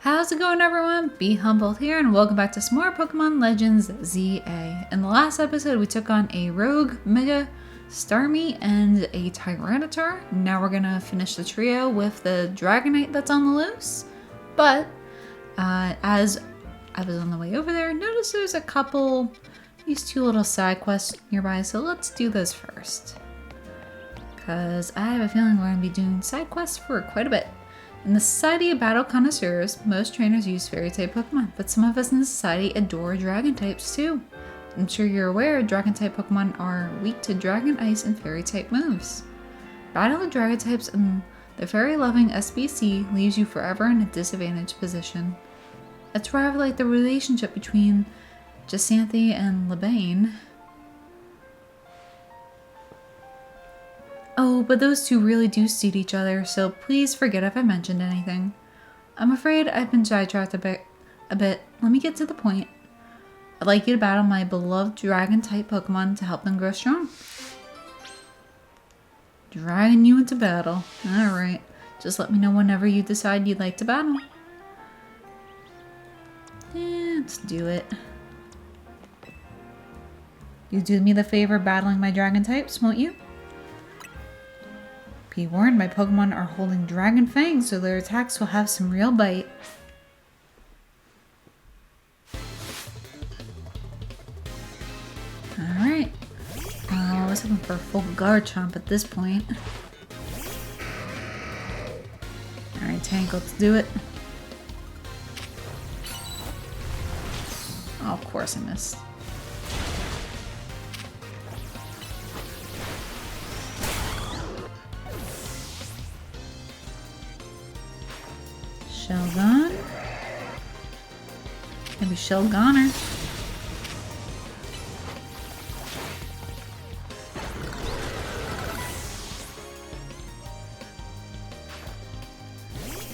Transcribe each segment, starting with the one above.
How's it going, everyone? Be Humbled here, and welcome back to some more Pokemon Legends Z-A. In the last episode, we took on a Rogue, Mega, Starmie, and a Tyranitar. Now we're gonna finish the trio with the Dragonite that's on the loose. But, as I was on the way over there, I noticed there's a couple, these two little side quests nearby, so let's do those first. Because I have a feeling we're gonna be doing side quests for quite a bit. In the Society of Battle Connoisseurs, most trainers use fairy-type Pokemon, but some of us in the society adore dragon types too. I'm sure you're aware dragon-type Pokemon are weak to dragon, ice, and fairy-type moves. Battle of dragon types in the fairy-loving SBC leaves you forever in a disadvantaged position. That's why I like the relationship between Jacinthe and Lebane. Oh, but those two really do suit each other, so please forget if I mentioned anything. I'm afraid I've been sidetracked a bit. Let me get to the point. I'd like you to battle my beloved dragon-type Pokemon to help them grow strong. Dragging you into battle. Alright, just let me know whenever you decide you'd like to battle. Let's do it. You do me the favor battling my dragon types, won't you? Be warned, my Pokemon are holding dragon fangs, so their attacks will have some real bite. Alright. I was hoping for a full Garchomp at this point. Alright, Tank, let's do it. Oh, of course I missed. Shelgon. Maybe Shelgoner.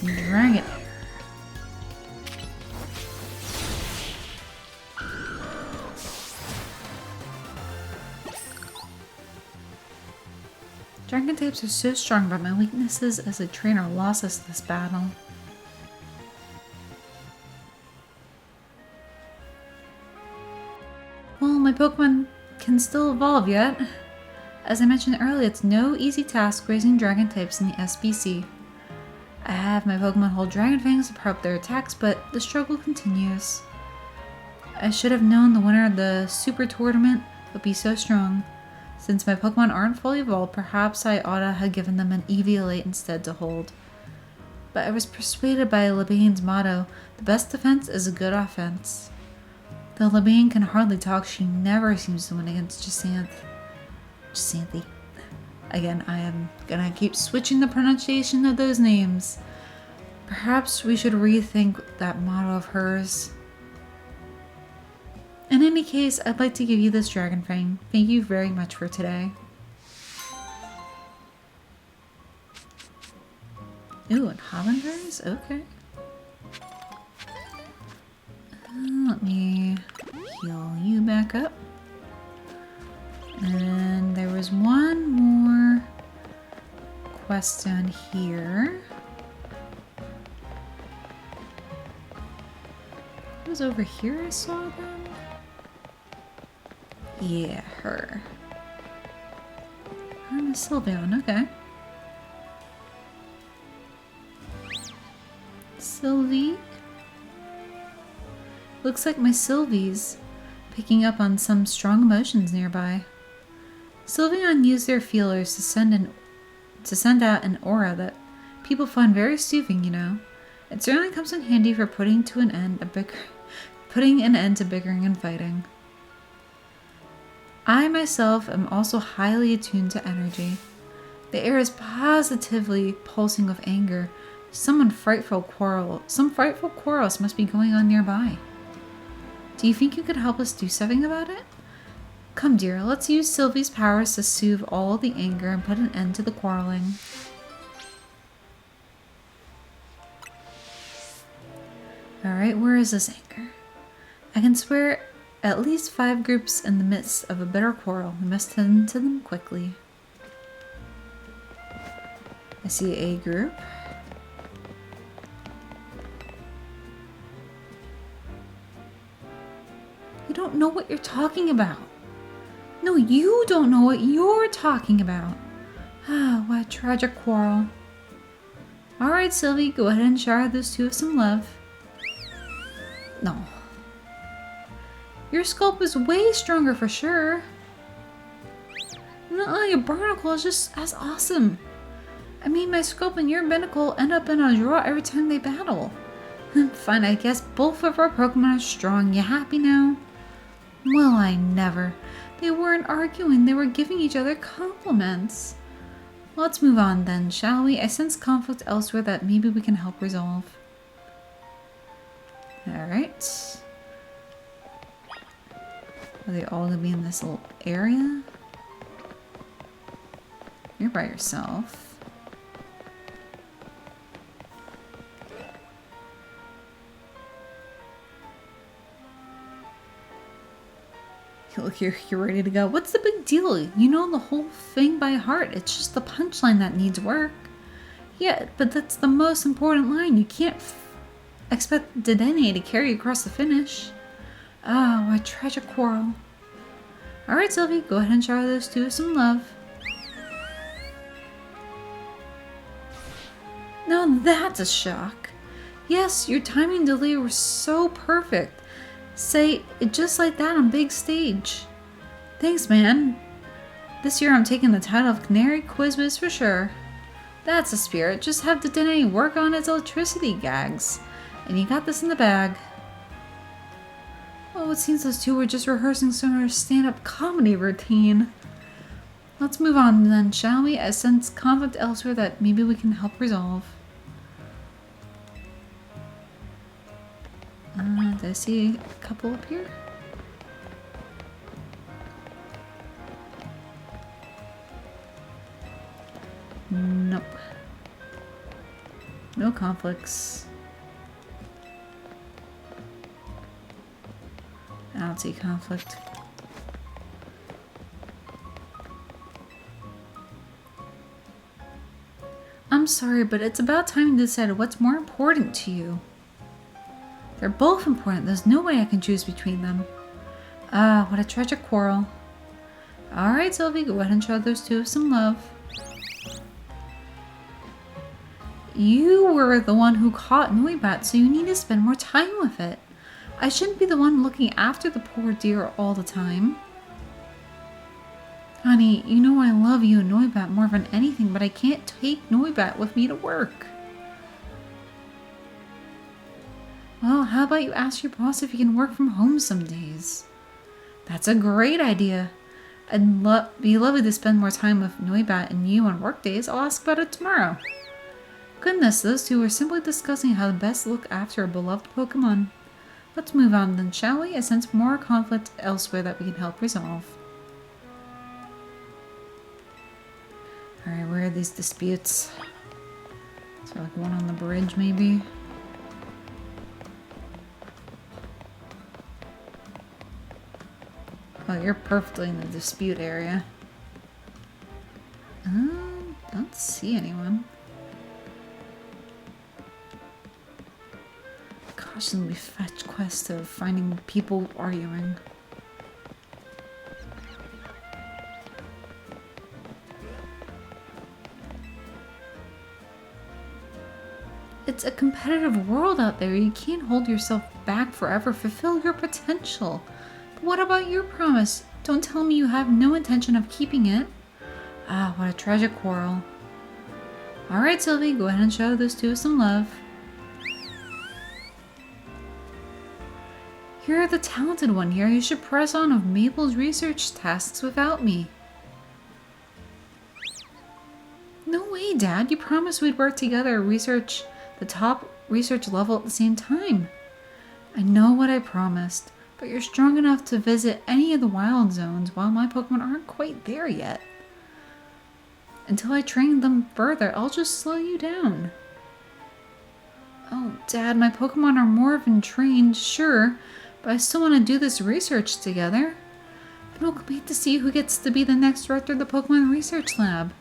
Dragon. Dragon types are so strong, but my weaknesses as a trainer lost us this battle. Well, my Pokemon can still evolve yet. As I mentioned earlier, it's no easy task raising dragon types in the SBC. I have my Pokemon hold dragon fangs to power up their attacks, but the struggle continues. I should have known the winner of the Super Tournament would be so strong. Since my Pokemon aren't fully evolved, perhaps I oughta have given them an Eviolite instead to hold. But I was persuaded by Lebane's motto, the best defense is a good offense. Though Lebane can hardly talk, she never seems to win against Jacinthe. Again, I am gonna keep switching the pronunciation of those names. Perhaps we should rethink that motto of hers. In any case, I'd like to give you this Dragon Fang. Thank you very much for today. Ooh, and Hovenberries? Okay. Let me heal you back up. And there was one more quest down here. It was over here I saw them? Yeah, her. Her and Sylveon, okay. Sylvie? Looks like my Sylvie's picking up on some strong emotions nearby. Sylveon use their feelers to send out an aura that people find very soothing, you know. It certainly comes in handy for putting an end to bickering and fighting. I myself am also highly attuned to energy. The air is positively pulsing with anger. Some frightful quarrels must be going on nearby. Do you think you could help us do something about it? Come, dear, let's use Sylvie's powers to soothe all the anger and put an end to the quarreling. Alright, where is this anger? I can swear at least 5 groups in the midst of a bitter quarrel. We must tend to them quickly. I see a group. You don't know what you're talking about. No, you don't know what you're talking about. Ah, what a tragic quarrel. Alright, Sylvie, go ahead and shower those two with some love. No. Your sculpt is way stronger for sure. No, your barnacle is just as awesome. I mean, my sculpt and your binnacle end up in a draw every time they battle. Fine, I guess both of our Pokemon are strong. You happy now? Well, I never. They weren't arguing, they were giving each other compliments. Let's move on then, shall we? I sense conflict elsewhere that maybe we can help resolve. Alright. Are they all gonna be in this little area? You're by yourself. Look, you're ready to go. What's the big deal? You know the whole thing by heart. It's just the punchline that needs work. Yeah, but that's the most important line. You can't expect Dedenne to carry you across the finish. Ah, what a tragic quarrel. Alright, Sylvie, go ahead and shower those two with some love. Now that's a shock. Yes, your timing delay was so perfect. Say it just like that on big stage. Thanks, man. This year I'm taking the title of Canary Quizwiz for sure. That's the spirit. Just have Dedenne work on its electricity gags. And you got this in the bag. Oh, it seems those two were just rehearsing some sort of stand-up comedy routine. Let's move on then, shall we? I sense conflict elsewhere that maybe we can help resolve. Did I see a couple up here? Nope. No conflicts. I don't see conflict. I'm sorry, but it's about time to decide what's more important to you. They're both important. There's no way I can choose between them. Ah, what a tragic quarrel. Alright, Sylvie, go ahead and show those two some love. You were the one who caught Noibat, so you need to spend more time with it. I shouldn't be the one looking after the poor deer all the time. Honey, you know I love you and Noibat more than anything, but I can't take Noibat with me to work. Well, how about you ask your boss if he can work from home some days? That's a great idea. I'd be lovely to spend more time with Noibat and you on work days. I'll ask about it tomorrow. Goodness, those two are simply discussing how to best look after a beloved Pokemon. Let's move on then, shall we? I sense more conflict elsewhere that we can help resolve. Alright, where are these disputes? So like one on the bridge maybe? Oh, you're perfectly in the dispute area. Don't see anyone. Constantly fetch quest of finding people arguing. It's a competitive world out there. You can't hold yourself back forever. Fulfill your potential. But what about your promise? Don't tell me you have no intention of keeping it. Ah, what a tragic quarrel. Alright, Sylvie, go ahead and show those two some love. You're the talented one here. You should press on with Mabel's research tasks without me. No way, Dad. You promised we'd work together, research the top research level at the same time. I know what I promised, but you're strong enough to visit any of the wild zones while my Pokemon aren't quite there yet. Until I train them further, I'll just slow you down. Oh, Dad, my Pokemon are more than trained, sure, but I still want to do this research together. It'll wait to see who gets to be the next director of the Pokemon Research Lab.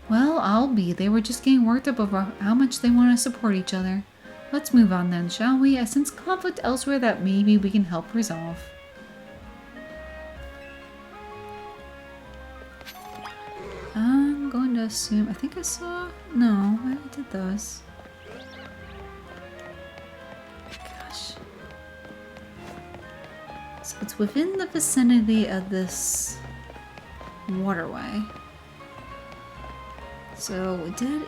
Well, I'll be. They were just getting worked up over how much they want to support each other. Let's move on then, shall we? I sense conflict elsewhere that maybe we can help resolve. assume, I think I saw, no, I already did those. Gosh. So it's within the vicinity of this waterway. So we did,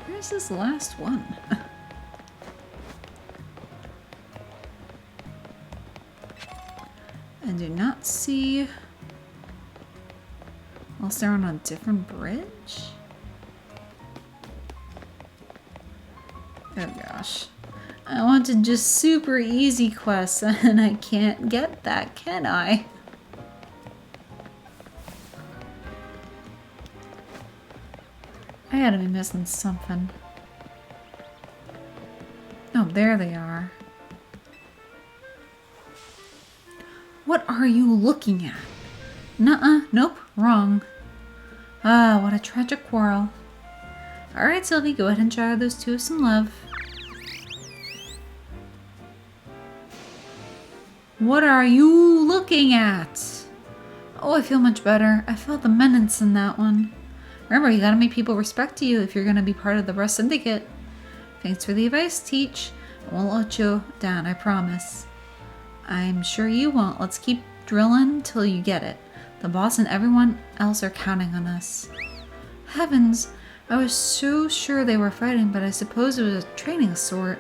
where's this last one? I do not see, unless they're on a different bridge? Oh gosh. I wanted just super easy quests and I can't get that, can I? I gotta be missing something. Oh, there they are. What are you looking at? Nuh-uh, nope, wrong. Ah, what a tragic quarrel. Alright, Sylvie, go ahead and shower those two with some love. What are you looking at? Oh, I feel much better. I felt the menace in that one. Remember, you gotta make people respect you if you're gonna be part of the Rust Syndicate. Thanks for the advice, Teach. I won't let you down, I promise. I'm sure you won't. Let's keep drilling till you get it. The boss and everyone else are counting on us. Heavens, I was so sure they were fighting, but I suppose it was a training of sort.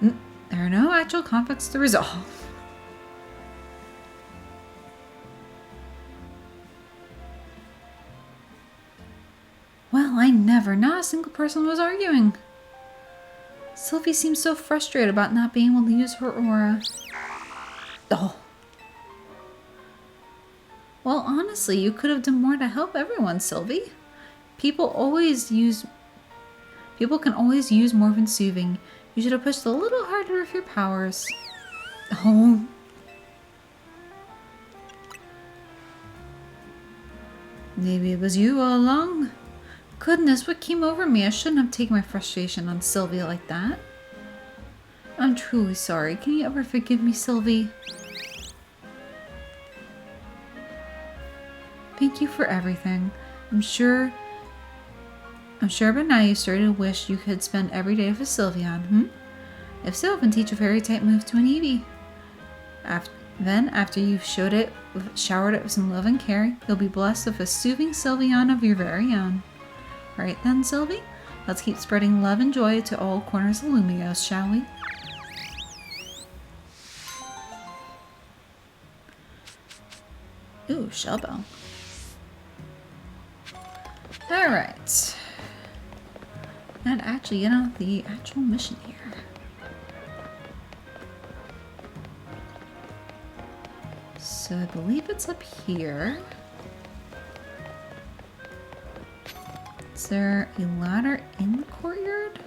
There are no actual conflicts to resolve. Well, I never. Not a single person was arguing. Sylvie seems so frustrated about not being able to use her aura. Oh. Well, honestly, you could have done more to help everyone, Sylvie. People can always use more than soothing. You should have pushed a little harder with your powers. Oh. Maybe it was you all along? Goodness, what came over me? I shouldn't have taken my frustration on Sylvie like that. I'm truly sorry. Can you ever forgive me, Sylvie? Thank you for everything. I'm sure by now you started to wish you could spend every day with Sylveon, If so, then teach a fairy type move to an Eevee. After you've showered it with some love and care, you'll be blessed with a soothing Sylveon of your very own. Right then, Sylvie, let's keep spreading love and joy to all corners of Lumios, shall we? Ooh, Shellbell. Alright. And actually, the actual mission here. So I believe it's up here. Is there a ladder in the courtyard?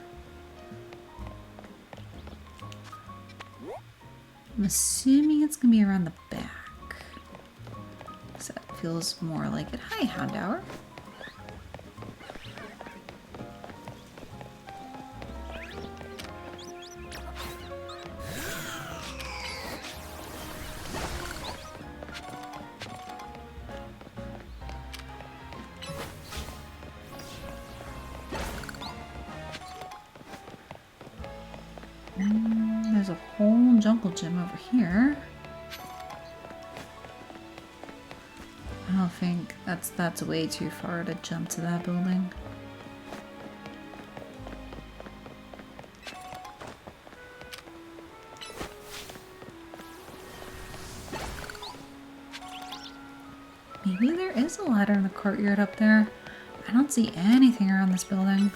I'm assuming it's gonna be around the back. So that feels more like it. Hi, Houndour. There's a whole jungle gym over here. I don't think that's way too far to jump to that building. Maybe there is a ladder in the courtyard up there. I don't see anything around this building.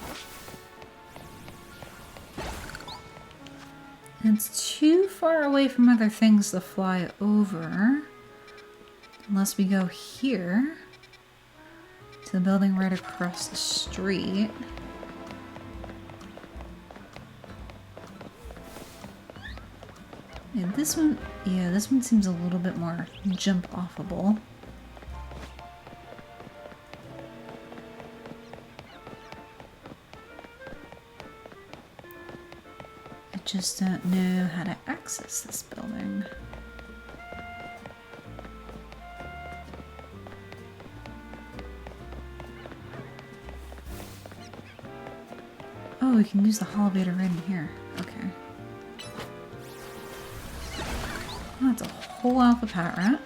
And it's too far away from other things to fly over. Unless we go here to the building right across the street. And this one seems a little bit more jump offable. I just don't know how to access this building. Oh, we can use the elevator right in here. Okay. Oh, that's a whole alpha pat rat.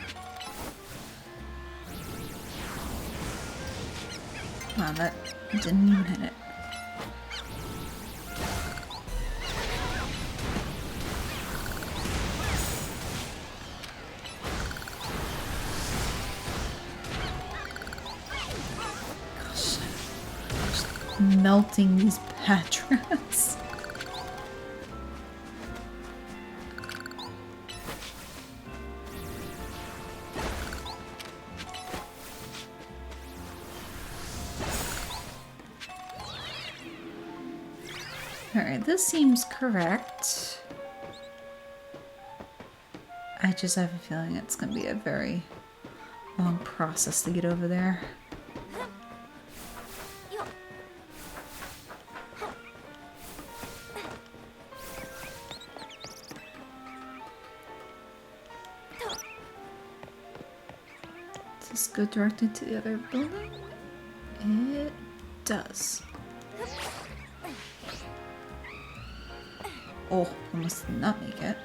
Wow, that didn't even hit it. Gosh, just melting these patrons. Alright, this seems correct. I just have a feeling it's going to be a very long process to get over there. Does this go directly to the other building? It does. Oh, almost did not make it.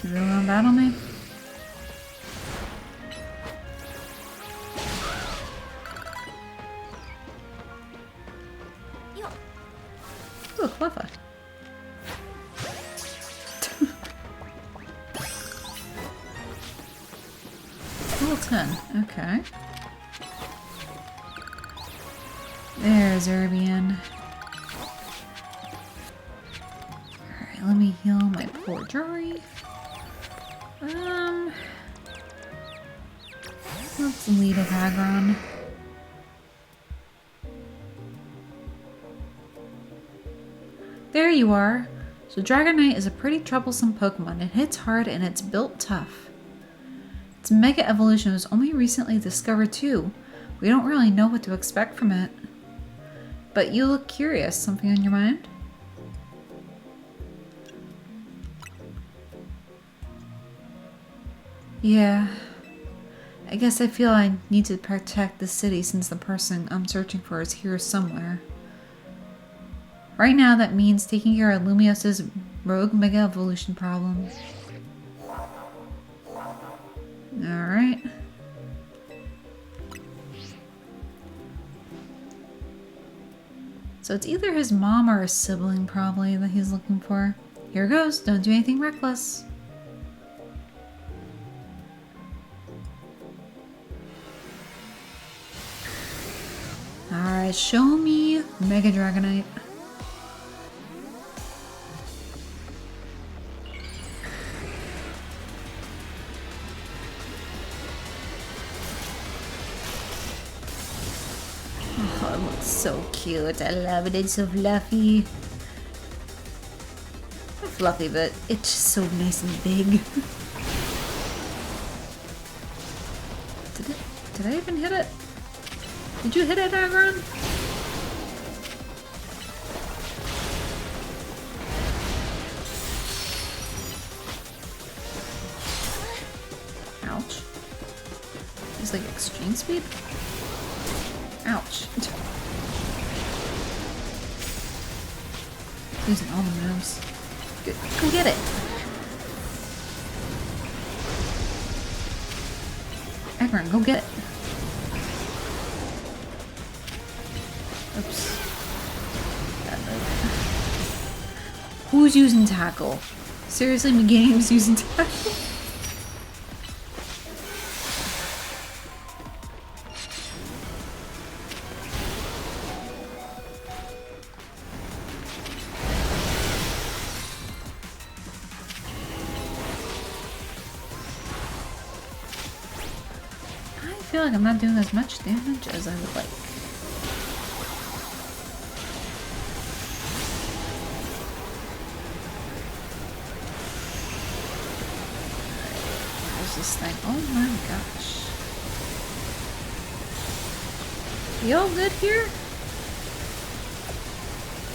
You really want to battle me? Ooh, clever. Level 10, okay. There's Erbian. Alright, let me heal my poor Jory. Let's lead a Hagron. There you are. So Dragonite is a pretty troublesome Pokemon. It hits hard and it's built tough. Its Mega Evolution was only recently discovered too. We don't really know what to expect from it. But you look curious. Something on your mind? Yeah. I guess I feel I need to protect the city since the person I'm searching for is here somewhere. Right now, that means taking care of Lumios's rogue Mega Evolution problem. Alright. So it's either his mom or a sibling, probably, that he's looking for. Here goes. Don't do anything reckless. Alright, show me Mega Dragonite. Oh, it looks so cute. I love it. It's so fluffy. Not fluffy, but it's just so nice and big. Did I even hit it? Did you hit it, Agron? Ouch. It's like extreme speed? Ouch. Using all the moves. Go get it! Agron, go get it! Oops. Bad move. Who's using tackle? Seriously, McGame's using tackle? I feel like I'm not doing as much damage as I would like. This thing. Oh my gosh. You all good here?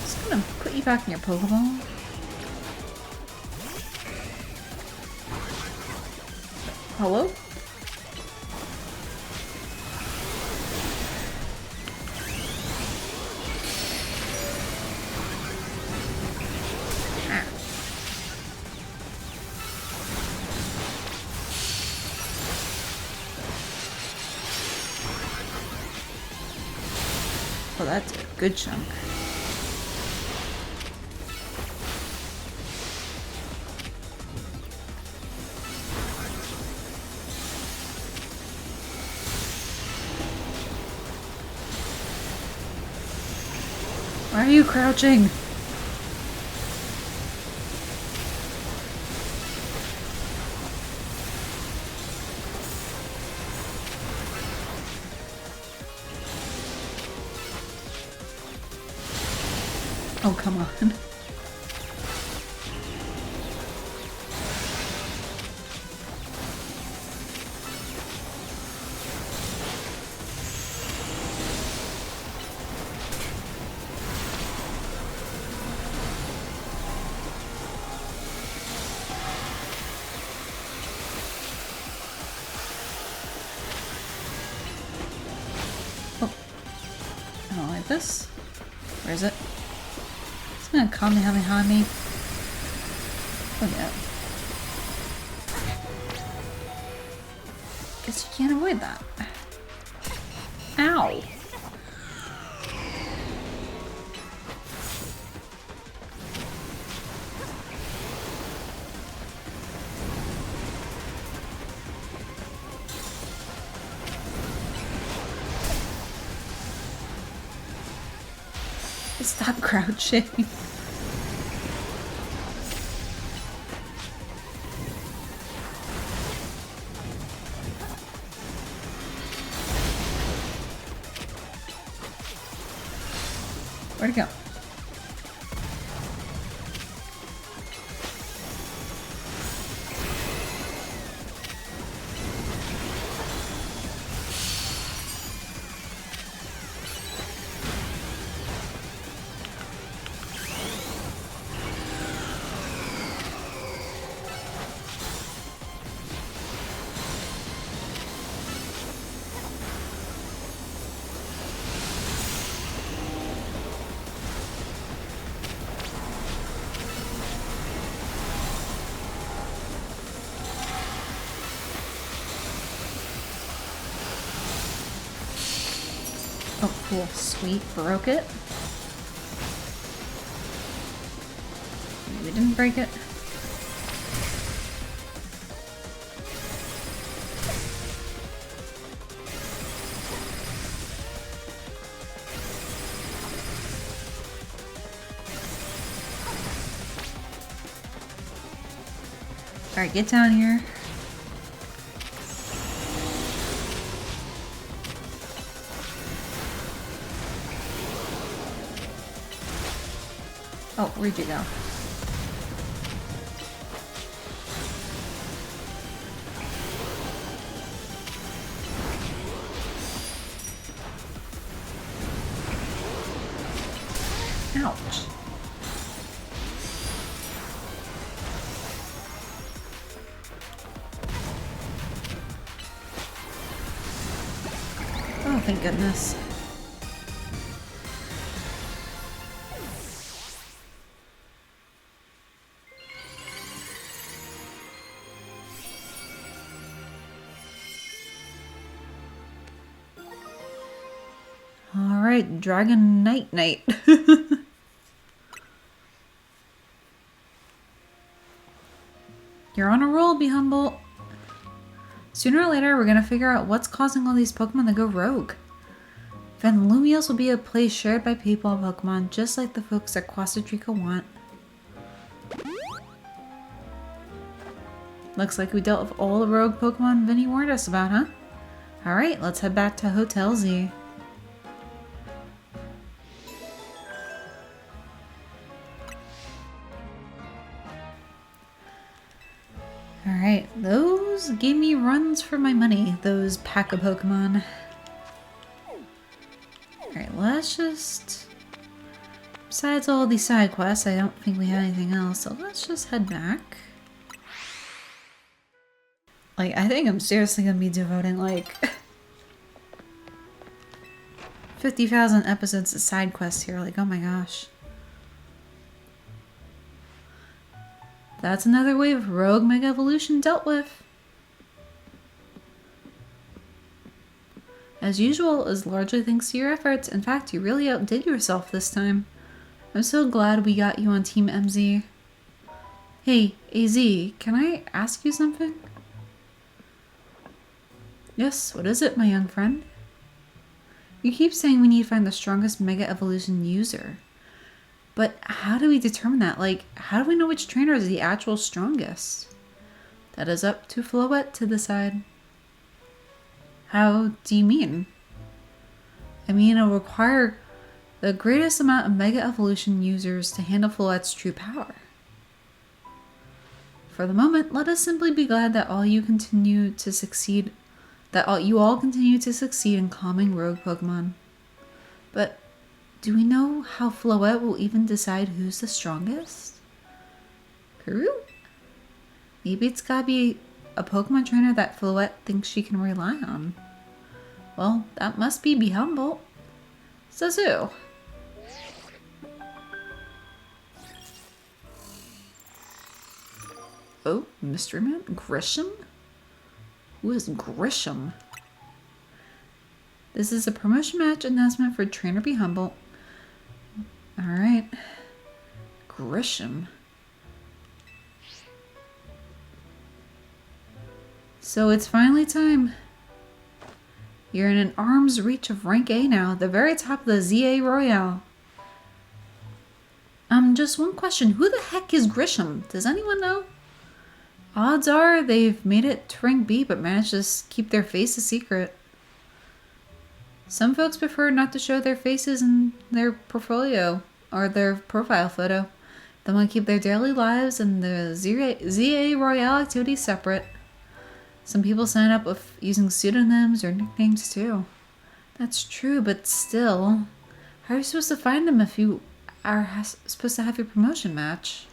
Just gonna put you back in your Pokeball. Hello? that's a good chunk. Why are you crouching? Oh, come on. Oh, I don't like this. Where is it? It's gonna Kamehameha me. Look at it. Guess you can't avoid that. Ow! Stop crouching. Where'd it go? Oh, cool. Sweet. Broke it. Maybe didn't break it. Alright, get down here. Oh, where'd you go? Ouch. Oh, thank goodness. Alright, Dragon Night Night. You're on a roll, be humble. Sooner or later, we're gonna figure out what's causing all these Pokemon to go rogue. Then Lumios will be a place shared by people and Pokemon, just like the folks at Quasatrica want. Looks like we dealt with all the rogue Pokemon Vinny warned us about, huh? Alright, let's head back to Hotel Z. Alright, those gave me runs for my money, those pack of Pokemon. Alright, let's just... Besides all these side quests, I don't think we have anything else, so let's just head back. Like, I think I'm seriously gonna be devoting, like... 50,000 episodes to side quests here, like, oh my gosh. That's another wave of Rogue Mega Evolution dealt with. As usual, is largely thanks to your efforts. In fact, you really outdid yourself this time. I'm so glad we got you on Team MZ. Hey, AZ, can I ask you something? Yes, what is it, my young friend? You keep saying we need to find the strongest Mega Evolution user. But how do we determine that? Like, how do we know which trainer is the actual strongest? That is up to Floette to decide. How do you mean? I mean, it'll require the greatest amount of Mega Evolution users to handle Floette's true power. For the moment, let us simply be glad that you all continue to succeed in calming rogue Pokemon. But do we know how Floette will even decide who's the strongest? Peru? Maybe it's gotta be a Pokemon trainer that Floette thinks she can rely on. Well, that must be Humboldt. Says who? Oh, Mystery Man? Grisham? Who is Grisham? This is a promotion match announcement for Trainer B Humboldt. Alright. Grisham. So it's finally time. You're in an arm's reach of rank A now, the very top of the Z-A Royale. Just one question. Who the heck is Grisham? Does anyone know? Odds are they've made it to rank B but managed to keep their face a secret. Some folks prefer not to show their faces in their portfolio or their profile photo. They want to keep their daily lives and the Z-A Royale activities separate. Some people sign up with using pseudonyms or nicknames too. That's true, but still, how are you supposed to find them if you are supposed to have your promotion match?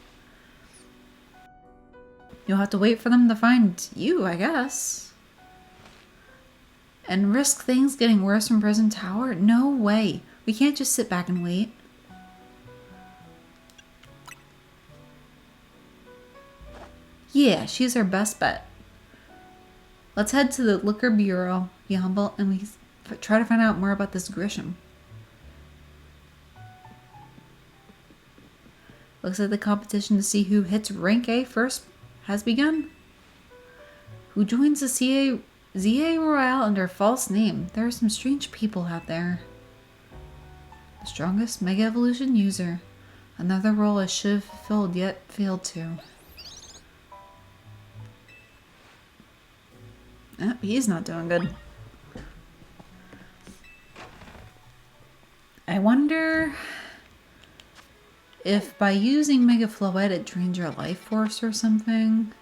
You'll have to wait for them to find you, I guess. And risk things getting worse from Prison Tower? No way. We can't just sit back and wait. Yeah, she's our best bet. Let's head to the Liquor Bureau, be humble, and we try to find out more about this Grisham. Looks like the competition to see who hits rank A first has begun. Who joins the Z-A Royale under a false name? There are some strange people out there. The strongest Mega Evolution user. Another role I should have fulfilled yet failed to. He's not doing good. I wonder if by using Mega Floette it drains your life force or something.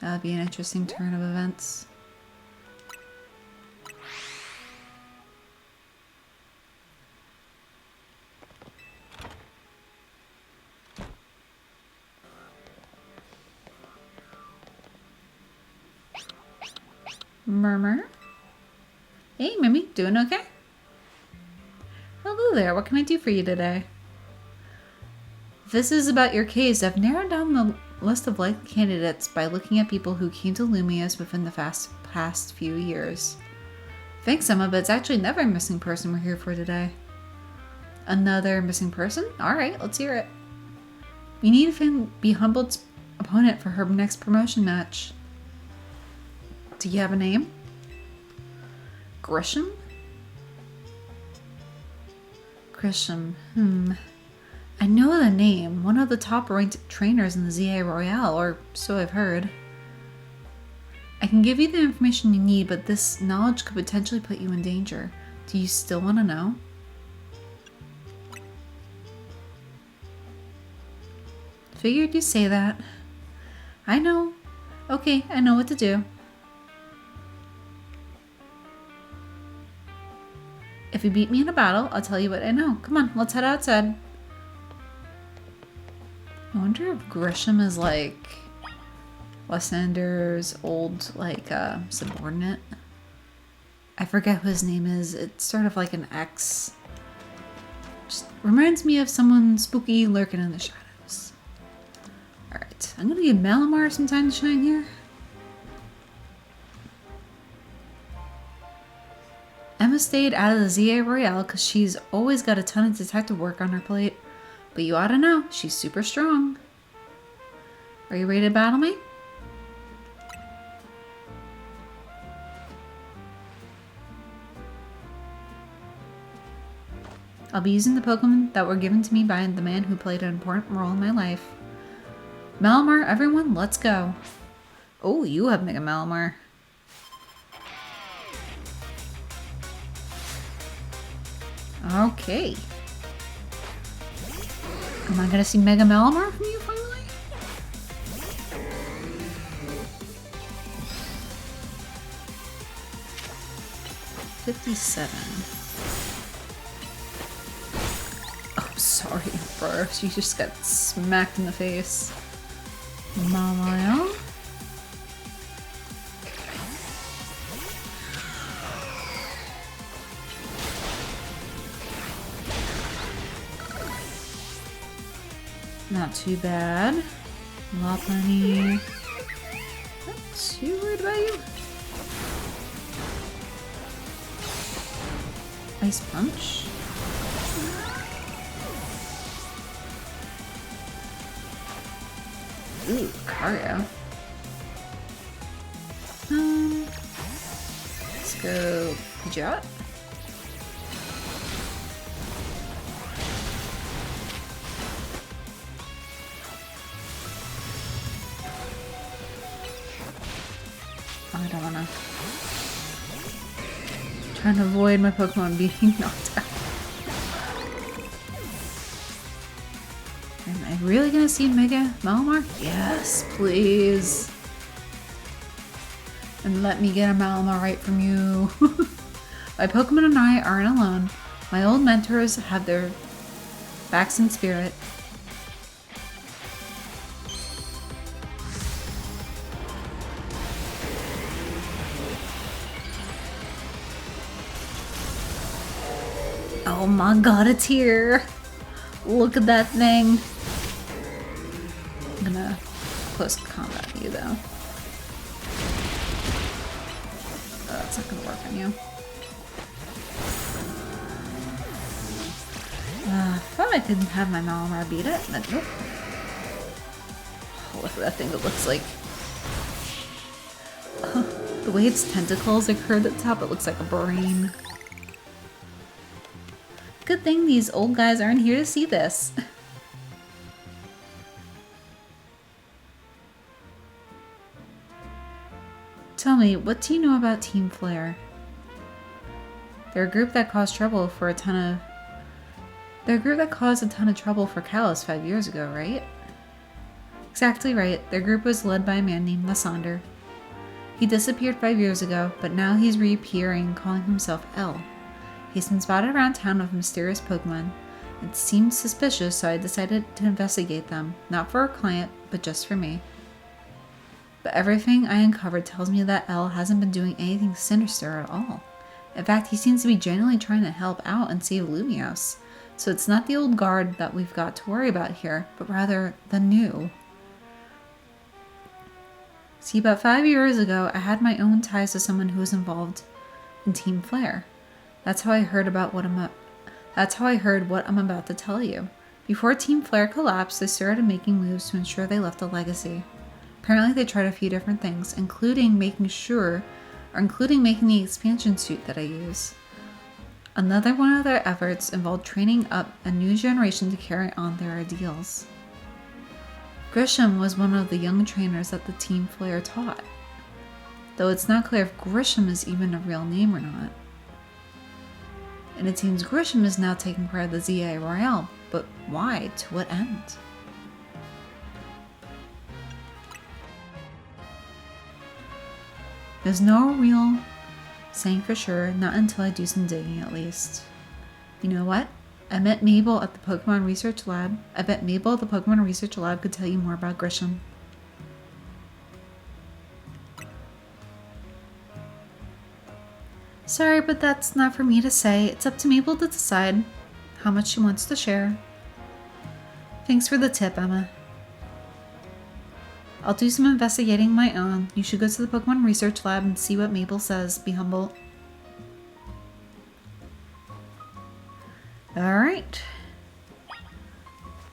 That would be an interesting turn of events. Murmur? Hey, Mimi, doing okay? Hello there, what can I do for you today? If this is about your case, I've narrowed down the list of likely candidates by looking at people who came to Lumia's within the past few years. Thanks, Emma, but it's actually another missing person we're here for today. Another missing person? Alright, let's hear it. We need to be Humboldt's opponent for her next promotion match. Do you have a name? Grisham? Grisham, I know the name. One of the top ranked trainers in the Z-A Royale, or so I've heard. I can give you the information you need, but this knowledge could potentially put you in danger. Do you still want to know? Figured you'd say that. I know. Okay, I know what to do. If you beat me in a battle, I'll tell you what I know. Come on, let's head outside. I wonder if Grisham is like Lysander's old subordinate. I forget who his name is. It's sort of like an ex. Just reminds me of someone spooky lurking in the shadows. Alright, I'm gonna give Malamar some time to shine here. Emma stayed out of the Z-A Royale because she's always got a ton of detective work on her plate. But you ought to know, she's super strong. Are you ready to battle me? I'll be using the Pokemon that were given to me by the man who played an important role in my life. Malamar, everyone, let's go. Oh, you have Mega Malamar. Okay. Am I gonna see Mega Malamar from you finally? $57. Oh, sorry, bro. She just got smacked in the face. Malio. Not too bad. Lopunny. Not too worried about you. Ice Punch. Ooh, Cario. Let's go Pidgeot. I don't wanna. Trying to avoid my Pokemon being knocked out. Am I really gonna see Mega Malamar? Yes, please. And let me get a Malamar right from you. My Pokemon and I aren't alone. My old mentors have their backs in spirit. Oh my god, it's here! Look at that thing! I'm gonna close combat you though. Oh, that's not gonna work on you. I thought I could have my Malamar beat it, but nope. Oh, look at that thing, it looks like... the way its tentacles are curved at the top, it looks like a brain. Good thing these old guys aren't here to see this. Tell me, what do you know about Team Flare? They're a group that caused trouble for a ton of... They're a group that caused a ton of trouble for Kalos 5 years ago, right? Exactly right. Their group was led by a man named Lysander. He disappeared 5 years ago, but now he's reappearing, calling himself L. He's been spotted around town with mysterious Pokemon. It seemed suspicious, so I decided to investigate them. Not for a client, but just for me. But everything I uncovered tells me that L hasn't been doing anything sinister at all. In fact, he seems to be genuinely trying to help out and save Lumiose. So it's not the old guard that we've got to worry about here, but rather the new. See, about 5 years ago, I had my own ties to someone who was involved in Team Flare. That's how I heard what I'm about to tell you. Before Team Flare collapsed, they started making moves to ensure they left a legacy. Apparently they tried a few different things, including making the expansion suit that I use. Another one of their efforts involved training up a new generation to carry on their ideals. Grisham was one of the young trainers that the Team Flare taught, though it's not clear if Grisham is even a real name or not. And it seems Grisham is now taking part of the Z-A Royale, but why? To what end? There's no real saying for sure, not until I do some digging at least. You know what? I met Mabel at the Pokemon Research Lab. I bet Mabel at the Pokemon Research Lab could tell you more about Grisham. Sorry, but that's not for me to say. It's up to Mabel to decide how much she wants to share. Thanks for the tip, Emma. I'll do some investigating my own. You should go to the Pokemon Research Lab and see what Mabel says. Be humble. Alright.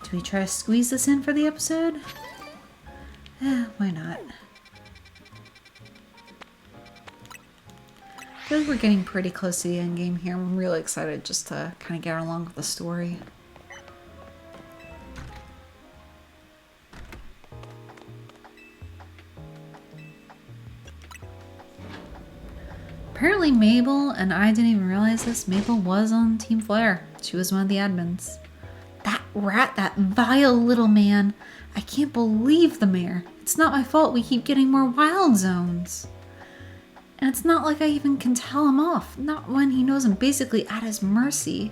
Do we try to squeeze this in for the episode? Why not? I feel like we're getting pretty close to the end game here. I'm really excited just to kind of get along with the story. Apparently Mabel, and I didn't even realize this, Mabel was on Team Flare. She was one of the admins. That rat, that vile little man. I can't believe the mayor. It's not my fault we keep getting more wild zones. And it's not like I even can tell him off. Not when he knows I'm basically at his mercy.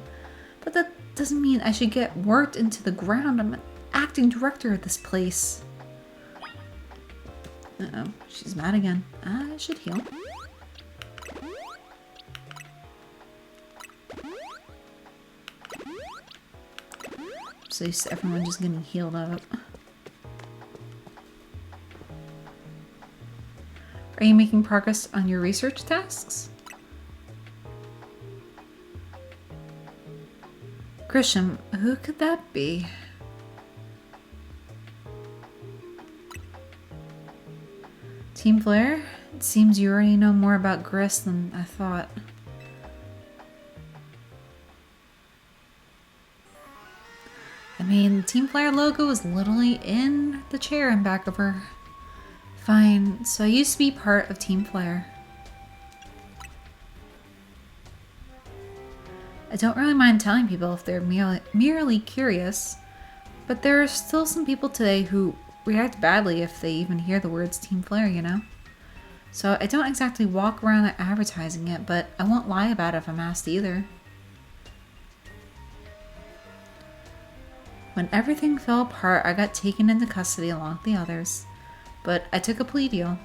But that doesn't mean I should get worked into the ground. I'm an acting director at this place. Uh-oh, she's mad again. I should heal. So used to everyone just getting healed up. Are you making progress on your research tasks? Grisham, who could that be? Team Flare? It seems you already know more about Gris than I thought. I mean, the Team Flare logo is literally in the chair in back of her. Fine, so I used to be part of Team Flare. I don't really mind telling people if they're merely curious, but there are still some people today who react badly if they even hear the words Team Flare, you know? So I don't exactly walk around advertising it, but I won't lie about it if I'm asked either. When everything fell apart, I got taken into custody along with the others. But I took a plea deal,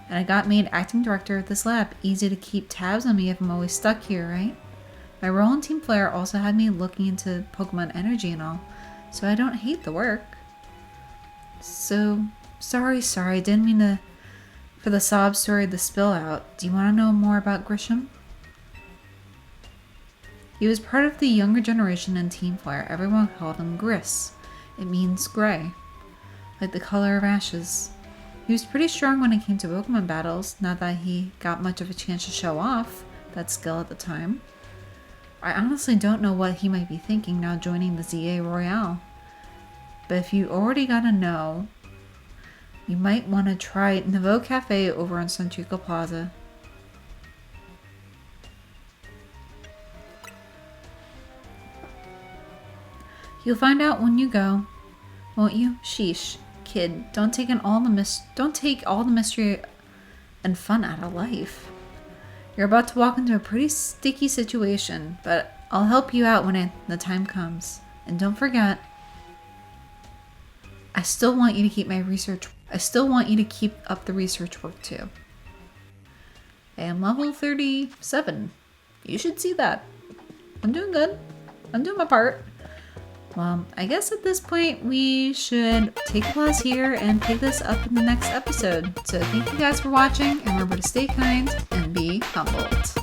and I got made acting director of this lab. Easy to keep tabs on me if I'm always stuck here, right? My role in Team Flare also had me looking into Pokemon energy and all, so I don't hate the work. So, sorry, didn't mean for the sob story to spill out. Do you want to know more about Grisham? He was part of the younger generation in Team Flare. Everyone called him Gris. It means gray, like the color of ashes. He was pretty strong when it came to Pokemon battles, not that he got much of a chance to show off that skill at the time. I honestly don't know what he might be thinking now joining the Z-A Royale. But if you already gotta know, you might want to try Nouveau Cafe over on Centrico Plaza. You'll find out when you go, won't you? Sheesh. Kid, don't take all the mystery and fun out of life. You're about to walk into a pretty sticky situation, but I'll help you out when the time comes. And don't forget, I still want you to keep up the research work too. I am level 37. You should see that. I'm doing good. I'm doing my part. Well, I guess at this point we should take a pause here and pick this up in the next episode. So thank you guys for watching, and remember to stay kind and be humbled.